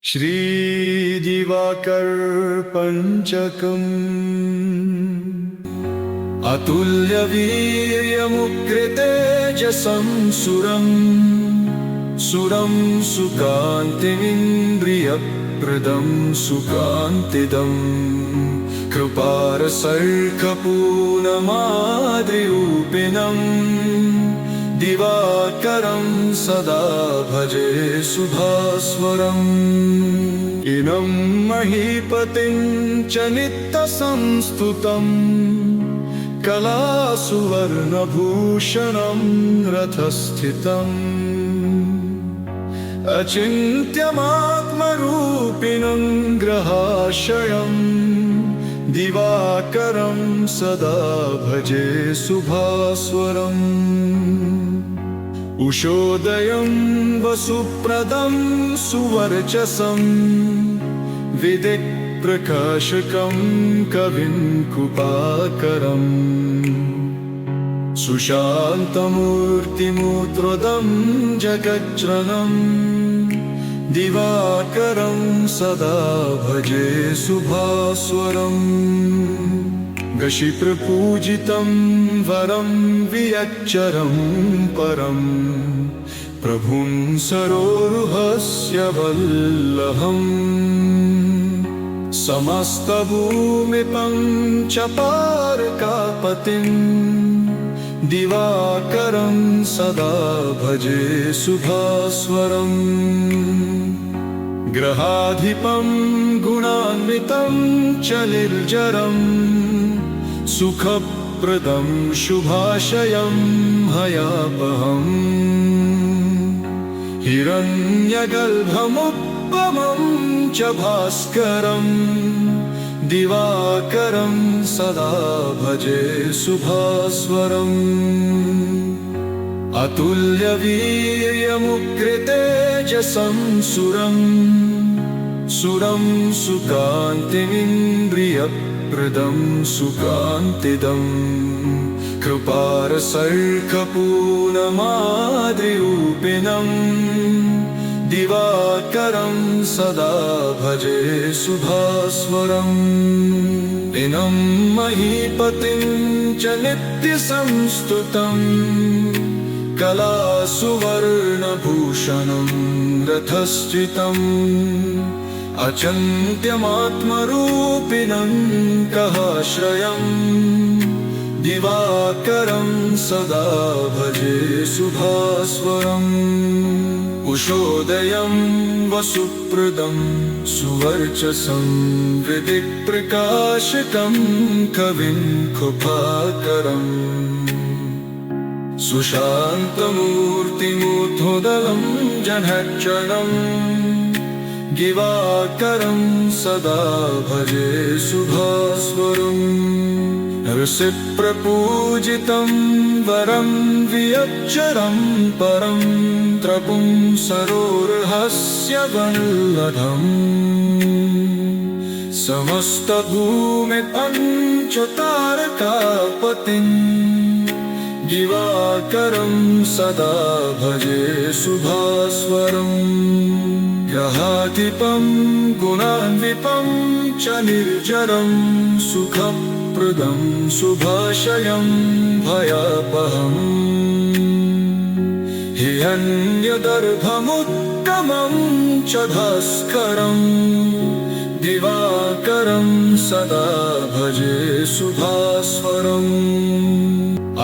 श्रीदिवाकर पंचकम् अतुल्यवीर्यमुग्रतेजसं सुरं सुकान्तिमिन्द्रियप्रदं सुकान्तिदम् कृपारसर्कपूर्णमाद्रिरूपिणम् दिवाकरं सदा भजे सुभास्वरम् इनं महीपतिं च नित्यसंस्तुतं कलासुवर्णभूषणं रथस्थितम् अचिन्त्यमात्मरूपिणं ग्रहाशयम् दिवाकरं सदा भजे सुभास्वरम् उषोदयं वसुप्रदं सुवर्चसं विदिक्प्रकाशकं कविं कुपाकरम् सुशान्तमूर्तिमुद्रदं जगज्जनम् दिवाकरं सदा भजे सुभास्वरम् गशिप्रपूजितं वरं वियच्चरं परं प्रभुं सरोरुहस्य वल्लभम् समस्तभूमिपं च पारकापतिं दिवाकरं सदा भजे सुभास्वरम् ग्रहाधिपं गुणान्वितं च निर्जरं सुखप्रदं शुभाशयं भयापहम् हिरण्यगर्भमुपमं च भास्करं दिवाकरं सदा भजे सुभास्वरम् अतुल्यवीर्यमुग्रतेजसं सुरं सुकान्तिमिन्द्रियप्रदं सुकान्तिदम् कृपारसर्कपूर्णमाद्रिरूपिणम् दिवाकरं सदा भजे सुभास्वरम् इनं महीपतिं च नित्यसंस्तुतं कलासुवर्णभूषणं रथस्थितम् अचिन्त्यमात्मरूपिणं कहाश्रयम् दिवाकरं सदा भजे सुभास्वरम् उषोदयं वसुप्रदं सुवर्चसं विदिक्प्रकाशकं कविं कुपाकरम् सुशान्तमूर्तिमुद्गलं जनक्षणं दिवाकरं सदा भजे सुभास्वरम् रसिप्रपूजितं वरं वियच्चरं परं त्रपुं सरोरुहस्य वल्लभम् समस्तभूमिपं च तारकापतिं दिवाकरं सदा भजे सुभास्वरम् ग्रहाधिपं गुणान्वितं च निर्जरं सुखप्रदं शुभाशयं भयापहम् हिरण्यगर्भमुत्तमं च भास्करं दिवाकरं सदा भजे सुभास्वरम्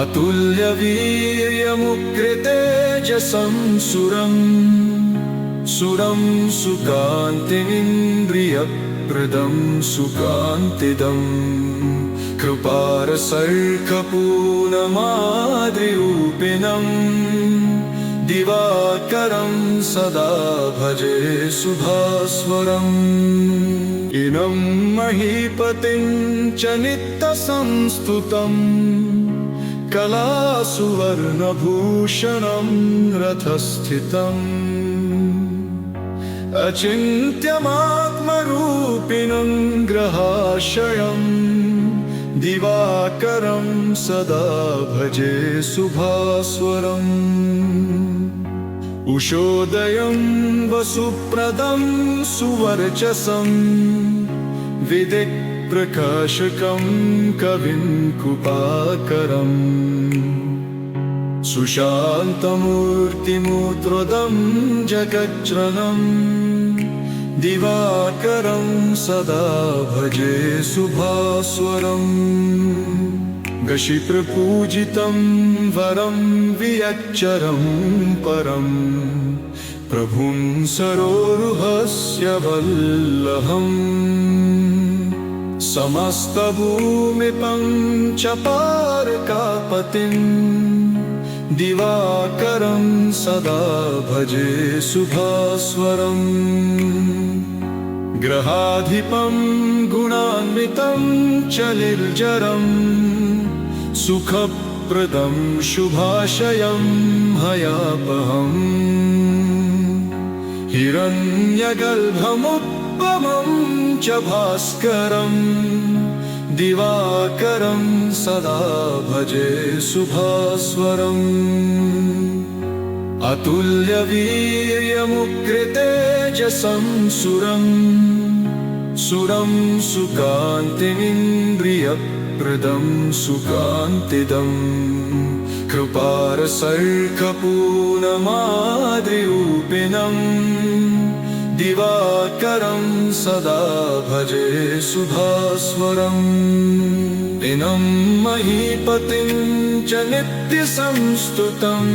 अतुल्यवीर्यमुग्रतेजसं सुरं सुकान्तिमिन्द्रियप्रदं सुकान्तिदम् कृपारसर्कपूर्णमाद्रिरूपिणम् दिवाकरं सदा भजे सुभास्वरम् इनं महीपतिं च नित्यसंस्तुतं कलासुवर्णभूषणं रथस्थितम् अचिन्त्यमात्मरूपिणं ग्रहाशयम् दिवाकरं सदा भजे सुभास्वरम् उषोदयं वसुप्रदं सुवर्चसं विदिक्प्रकाशकं कविं कुपाकरम् सुशान्तमूर्तिमुद्रदं जगज्जनम् दिवाकरं सदा भजे शुभास्वरम् गशिप्रपूजितं वरं वियच्चरं परम् प्रभुं सरोरुहस्य वल्लभम् समस्तभूमिपं च पारकापतिम् दिवाकरं सदा भजे शुभास्वरम् ग्रहाधिपं गुणान्वितं च निर्जरं सुखप्रदं शुभाशयं भयापहम् हिरण्यगर्भमुपमं च भास्करं दिवाकरं सदा भजे शुभास्वरम् अतुल्यवीर्यमुग्रतेजसं सुरं सुकान्तिमिन्द्रियप्रदं सुकान्तिदं कृपारसर्कपूर्णमाद्रिरूपिणम् दिवाकरं सदा भजे शुभास्वरम् दिनं महीपतिं च नित्यसंस्तुतम्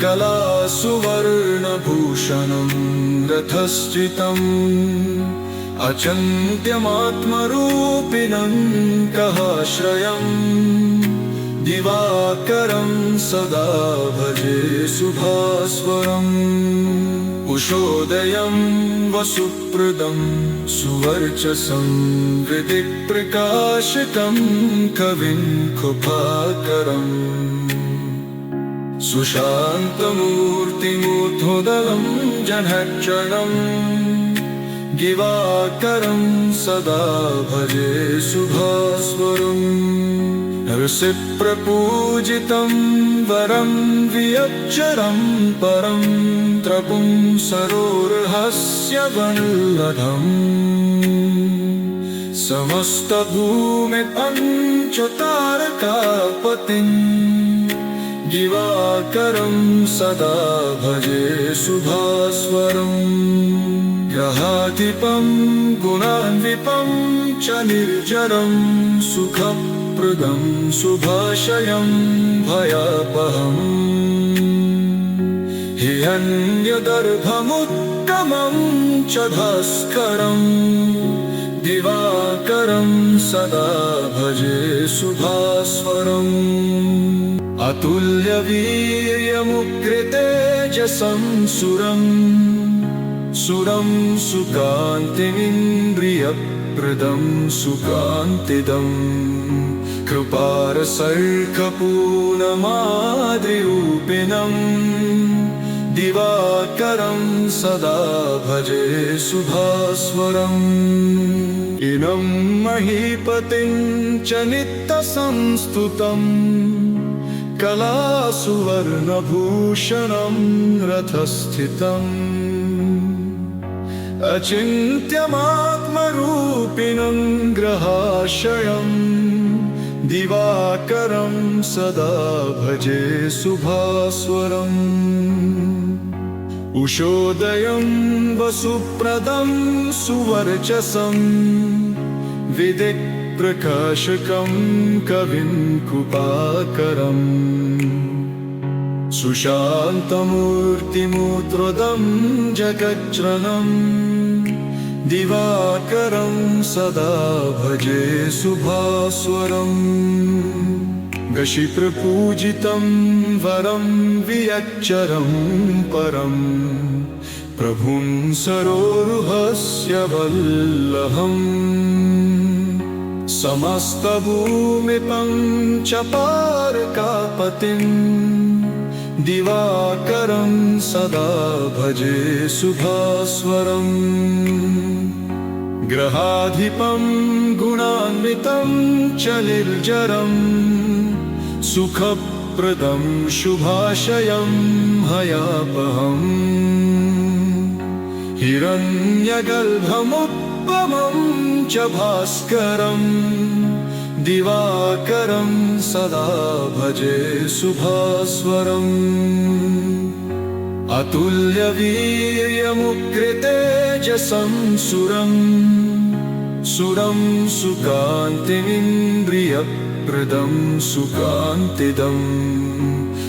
कलासुवर्णभूषणं रथश्चितम् अचिन्त्यमात्मरूपिणं कहाश्रयम् दिवाकरं सदा भजे शुभास्वरम् उषोदयं वसुप्रदं सुवर्चसं विदिक्प्रकाशितं कविं कुपाकरम् सुशान्तमूर्तिमुद्गलं जनक्षणम् दिवाकरं सदा भजे शुभास्वरम् ऋषिप्रपूजितं वरं वियच्चरं परं प्रभुं सरोरुहस्य वल्लभम् समस्तभूमिपं च तारकापतिम् दिवाकरं सदा भजे शुभास्वरम् ग्रहाधिपं गुणान्वितं च निर्जरं सुखप्रदं शुभाशयं भयापहम् हिरण्यगर्भमुत्तमं च भास्करम् दिवाकरं सदा भजे शुभास्वरम् अतुल्यवीर्यमुग्रतेजसं सुरं सुकान्तिमिन्द्रियप्रदं सुकान्तिदं कृपारसर्कपूर्णमाद्रिरूपिणम् दिवाकरं सदा भजे शुभास्वरम् इनं महीपतिं च नित्यसंस्तुतम् कलासुवर्णभूषणं रथस्थितम् अचिन्त्यमात्मरूपिणं ग्रहाशयं दिवाकरं सदा भजे शुभास्वरम् उषोदयं वसुप्रदं सुवर्चसं विदिक्प्रकाशकं कविं कुपाकरम् सुशान्तमूर्तिमुद्रदं जगज्जनम् दिवाकरं सदा भजे शुभास्वरम् गशिप्रपूजितं वरं वियच्चरं परम् प्रभुं सरोरुहस्य वल्लभम् समस्तभूमिपं च पारकापतिम् दिवाकरं सदा भजे शुभास्वरम् ग्रहाधिपं गुणान्वितं च निर्जरं सुखप्रदं सुखप्रदं शुभाशयं भयापहम् हिरण्यगर्भमुपमं च भास्करम् दिवाकरं सदा भजे शुभास्वरम् अतुल्यवीर्यमुग्रतेजसं सुरं सुकान्तिमिन्द्रियप्रदं सुकान्तिदम्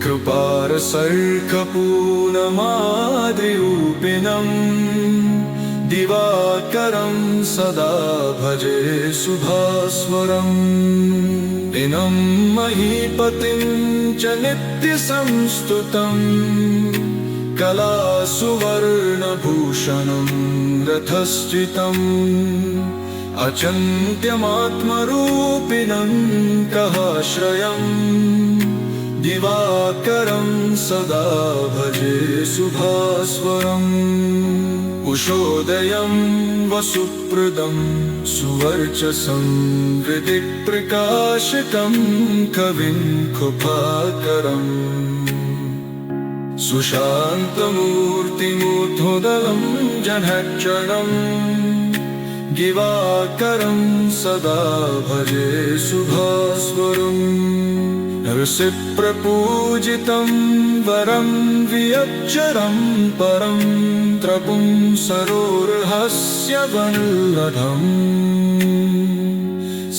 कृपारसर्कपूर्णमाद्रिरूपिणम् दिवाकरं सदा भजे शुभास्वरम् दिनं महीपतिं च नित्यसंस्तुतम् कलासुवर्णभूषणं रथश्चितम् अचिन्त्यमात्मरूपिणं कहाश्रयम् दिवाकरं सदा भजे शुभास्वरम् उषोदयं वसुप्रदं सुवर्चसं हृदिप्रकाशकं कविं कृपाकरम् सुशान्तमूर्तिमूर्धोदलं जनक्षणम् दिवाकरं सदा भजे शुभास्वरम् नरसिंहप्रपूजितं वरं वियच्चरं परं त्रपुं सरोर्हस्य वल्लभम्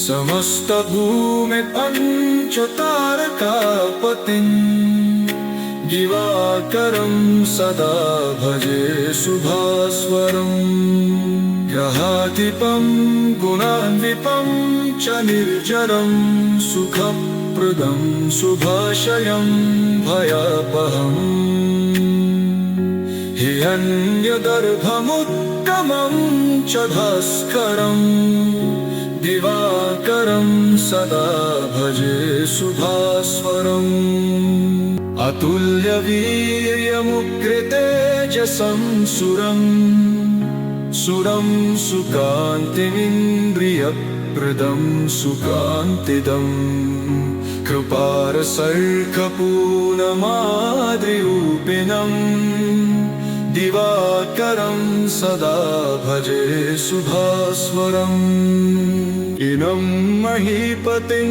समस्तभूमिपञ्चतारकापतिम् दिवाकरं सदा भजे शुभास्वरम् ग्रहाधिपं गुणान्वितं च निर्जरं सुखप्रदं शुभाशयं भयापहम् हिरण्यगर्भमुत्तमं च भास्करम् दिवाकरं सदा भजे शुभास्वरम् अतुल्यवीर्यमुग्रतेजसं सुरं सुकान्तिमिन्द्रियप्रदं सुकान्तिदम् कृपारसर्कपूर्णमाद्रिरूपिणम् दिवाकरं सदा भजे शुभास्वरम् इनं महीपतिं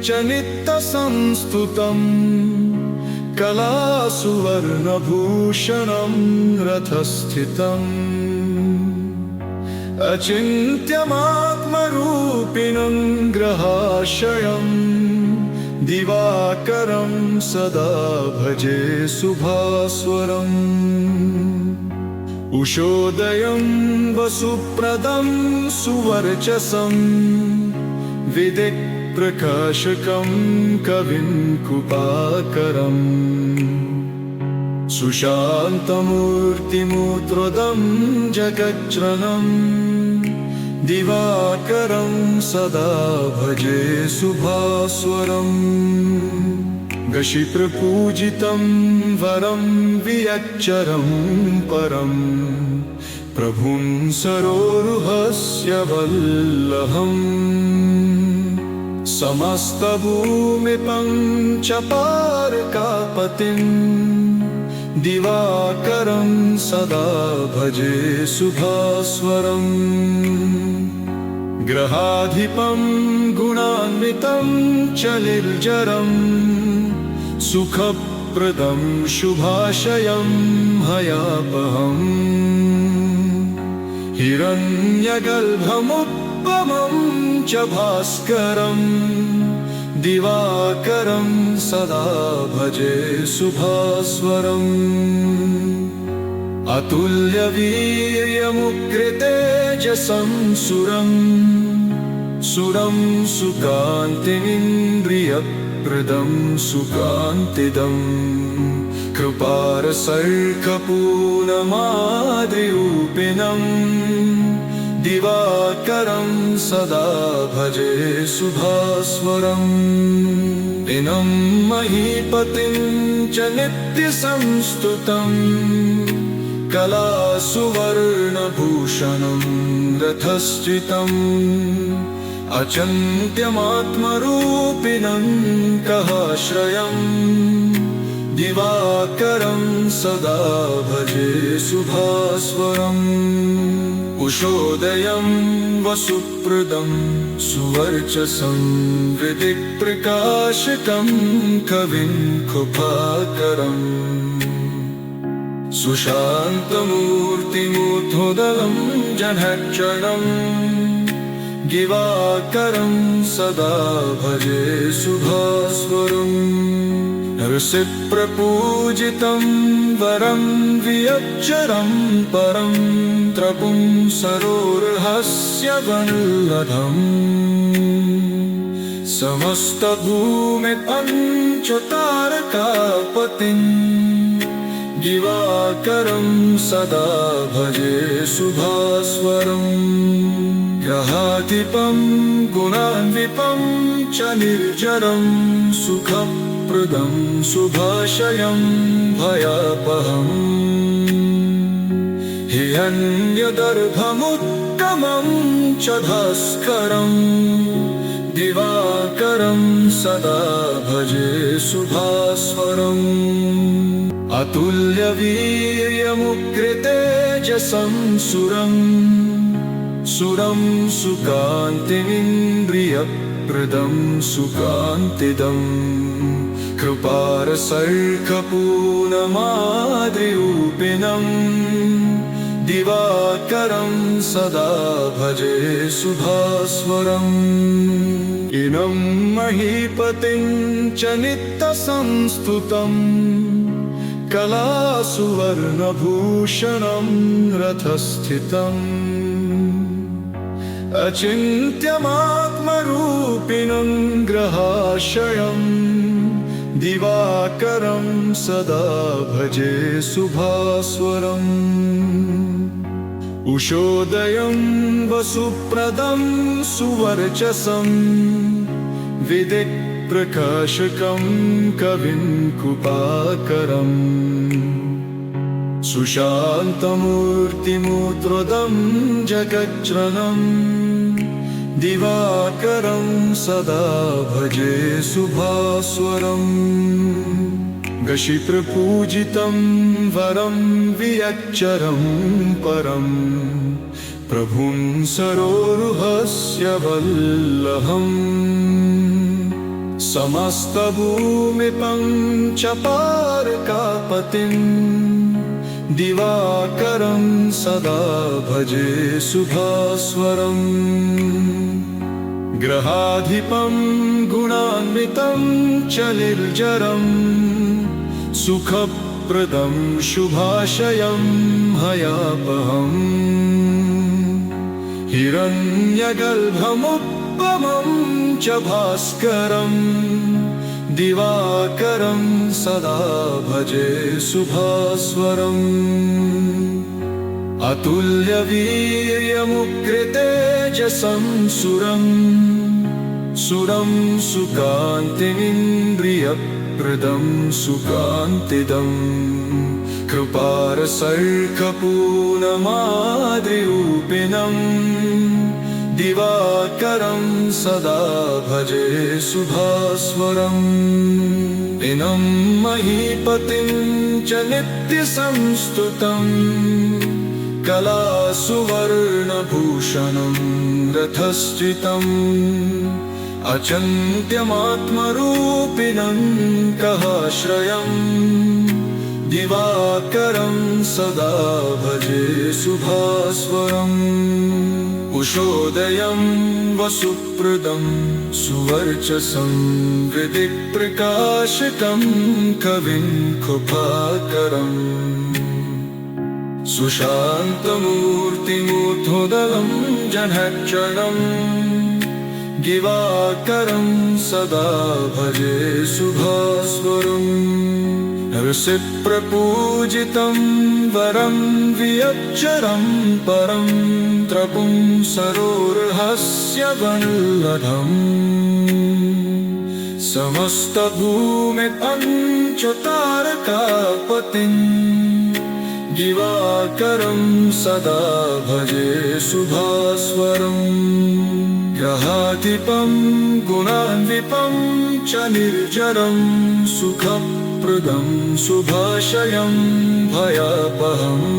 च नित्यसंस्तुतम् कलासुवर्णभूषणं रथस्थितम् अचिन्त्यमात्मरूपिणं ग्रहाशयम् दिवाकरं सदा भजे शुभास्वरम् उषोदयं वसुप्रदं सुवर्चसं विदिक्प्रकाशकं कविं कृपाकरम् सुशान्तमूर्तिमूर्ध्वं जगज्जनम् दिवाकरं सदा भजे शुभास्वरम् गशिप्रपूजितं वरं वियच्चरं परं प्रभुं सरोरुहस्य वल्लभम् समस्तभूमिपञ्चपारकापतिम् दिवाकरं सदा भजे शुभास्वरम् ग्रहाधिपं गुणान्वितं च निर्जरं सुखप्रदं शुभाशयं भयापहम् हिरण्यगर्भमुपमं च भास्करम् दिवाकरं सदा भजे शुभास्वरम् अतुल्यवीर्यमुग्रतेजसं सुरं सुकान्तिमिन्द्रियप्रदं सुकान्तिदम् कृपारसर्कपूर्णमाद्रिरूपिणम् दिवाकरं सदा भजे शुभास्वरम् दिनं महीपतिं च नित्यसंस्तुतम् कलासुवर्णभूषणं रथश्चितम् अचिन्त्यमात्मरूपिणं कहाश्रयम् दिवाकरं सदा भजे शुभास्वरम् उषोदयं वसुप्रदं सुवर्चसं हृदिप्रकाशकं कविं कृपाकरम् सुशान्तमूर्तिमुद्धोदलं जनक्षणम् दिवाकरं सदा भजे शुभास्वरम् नरसिप्रपूजितं वरं वियच्चरं परं त्रपुं सरोर्हस्य वल्लभम् समस्तभूमिपञ्चतारकापतिं दिवाकरं सदा भजे शुभास्वरम् ग्रहाधिपं गुणान्वितं च निर्जरं सुखप्रदं शुभाशयं भयापहम् हिरण्यगर्भमुत्तमं च भास्करं दिवाकरं सदा भजे शुभास्वरम् अतुल्यवीर्यमुग्रतेजसं सुरं सुकान्तिमिन्द्रियप्रदं सुकान्तिदं कृपारसर्गपूर्णमाद्रिरूपिणं दिवाकरं सदा भजे शुभास्वरम् इनं महीपतिं च नित्यसंस्तुतम् कलासुवर्णभूषणं रथस्थितम् अचिन्त्यमात्मरूपिणं ग्रहाशयं दिवाकरं सदा भजे शुभास्वरम् उषोदयं वसुप्रदं सुवर्चसं विदिक्प्रकाशकं कविं कृपाकरम् सुशान्तमूर्तिमुद्रदं जगज्जनम् दिवाकरं सदा भजे शुभास्वरम् गशिप्रपूजितं वरं वियच्चरं परं प्रभुं सरोरुहस्य वल्लभम् समस्तभूमिपञ्चतारकापतिं दिवाकरं सदा भजे शुभास्वरम् ग्रहाधिपं गुणान्वितं च निर्जरं सुखप्रदं शुभाशयं भयापहम् हिरण्यगर्भमुत्तमं च भास्करं दिवाकरं सदा भजे शुभास्वरम् अतुल्यवीर्यमुग्रतेजसं सुरं सुकान्तिमिन्द्रियप्रदं सुकान्तिदं कृपारसर्गपूर्णमाद्रिरूपिणं दिवाकरं सदा भजे शुभास्वरम् इनं महीपतिं च नित्यसंस्तुतम् कलासुवर्णभूषणं रथस्थितम् अचिन्त्यमात्मरूपिणं कहाश्रयम् दिवाकरं सदा भजे शुभास्वरम् उषोदयं वसुप्रदं सुवर्चसं हृदिप्रकाशकं कविं कृपाकरम् सुशान्तमूर्तिमुद्धोदलं जनक्षणम् दिवाकरं सदा भजे शुभास्वरम् नरसिप्रपूजितं वरं वियच्चरं परं त्रपुं सरोर्हस्य वल्लभम् समस्तभूमिपञ्चतारकापतिं दिवाकरं सदा भजे शुभास्वरम् ग्रहाधिपं गुणान्वितं च निर्जरं सुखप्रदं शुभाशयं भयापहम्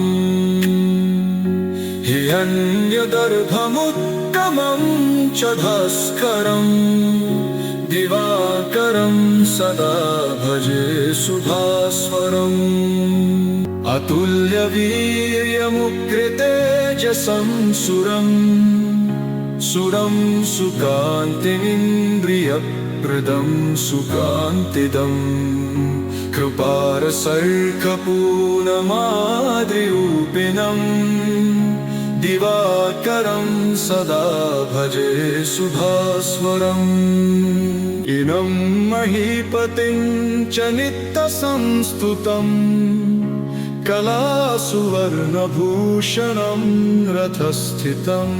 हिरण्यगर्भमुत्तमं च भास्करं दिवाकरं सदा भजे शुभास्वरम् अतुल्यवीर्यमुग्रतेजसं सुरं सुकान्तिमिन्द्रियप्रदं सुकान्तिदम् कृपारसर्कपूर्णमाद्रिरूपिणम् दिवाकरं सदा भजे शुभास्वरम् इनं महीपतिं च नित्यसंस्तुतम् कलासुवर्णभूषणं रथस्थितम्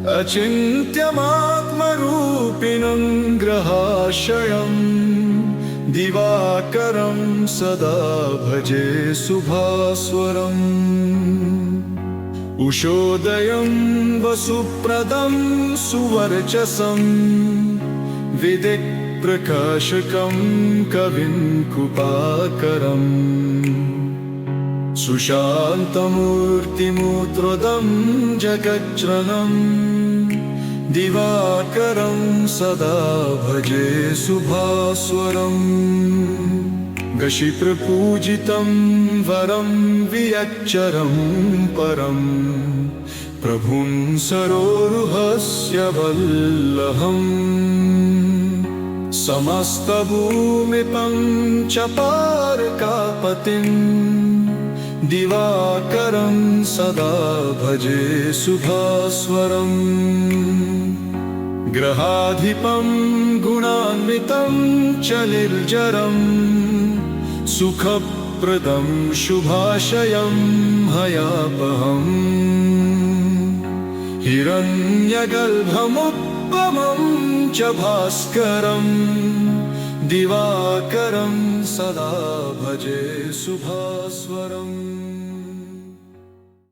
अचिन्त्यमात्मरूपिणं ग्रहाशयम् दिवाकरं सदा भजे शुभास्वरम् उषोदयं वसुप्रदं सुवर्चसं विदिक्प्रकाशकं कविं कुपाकरम् सुशान्तमूर्तिमुद्रदं जगज्जनम् दिवाकरं सदा भजे शुभास्वरम् गशिप्रपूजितं वरं वियच्चरं परं प्रभुं सरोरुहस्य वल्लभम् समस्तभूमिपं च पारकापतिम् दिवाकरं सदा भजे शुभास्वरम् ग्रहाधिपं गुणान्वितं च निर्जरं सुखप्रदं शुभाशयं भयापहम् हिरण्यगर्भमुत्तमं च भास्करं दिवाकरं सदा भजे शुभास्वरम्।